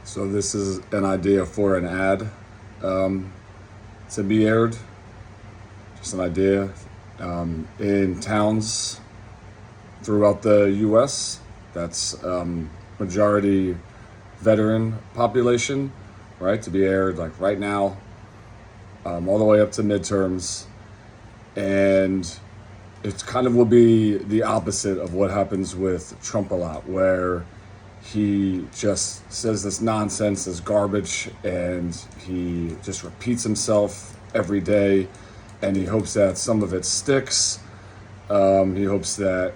So this is an idea for an ad to be aired. Just an idea in towns throughout the U.S. that's majority veteran population, right? To be aired like right now, all the way up to midterms, and it kind of will be the opposite of what happens with Trump a lot, where he just says this nonsense, this garbage, and he just repeats himself every day, and he hopes that some of it sticks. He hopes that,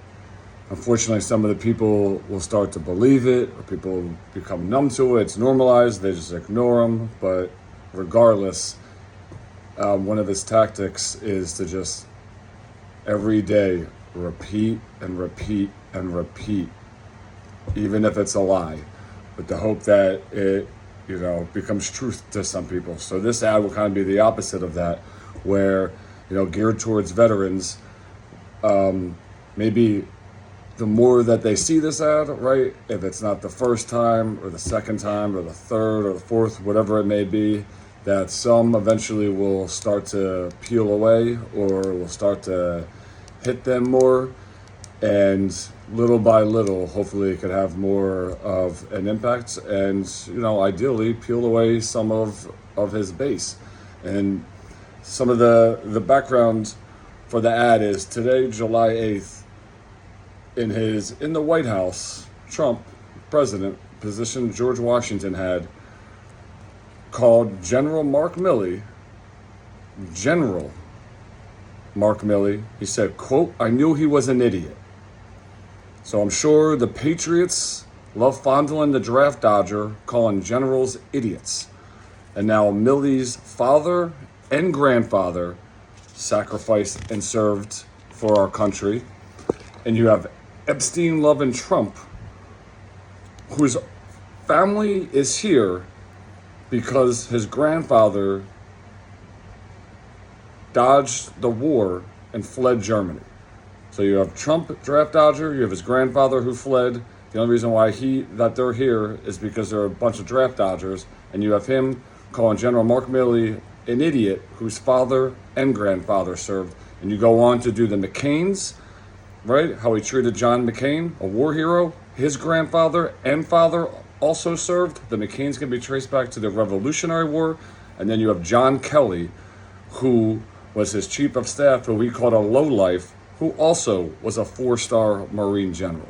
unfortunately, some of the people will start to believe it, or people become numb to it. It's normalized, they just ignore him. But regardless, one of his tactics is to just every day repeat and repeat and repeat, even if it's a lie, with the hope that it, becomes truth to some people. So this ad will kind of be the opposite of that, where, geared towards veterans. Maybe the more that they see this ad, right, if it's not the first time or the second time or the third or the fourth, whatever it may be, that some eventually will start to peel away or will start to hit them more. And little by little, hopefully it could have more of an impact and, ideally peel away some of his base. And some of the background for the ad is today, July 8th, in the White House, Trump, president, position George Washington had, called General Mark Milley. He said, quote, "I knew he was an idiot." So I'm sure the Patriots love fondling the draft dodger, calling generals idiots. And now Milley's father and grandfather sacrificed and served for our country. And you have Epstein-loving Trump, whose family is here because his grandfather dodged the war and fled Germany. So you have Trump, draft dodger, you have his grandfather who fled. The only reason why they're here is because they're a bunch of draft dodgers, and you have him calling General Mark Milley an idiot whose father and grandfather served. And you go on to do the McCains, right? How he treated John McCain, a war hero. His grandfather and father also served. The McCains can be traced back to the Revolutionary War. And then you have John Kelly, who was his chief of staff, who he called a lowlife, who also was a 4-star Marine general.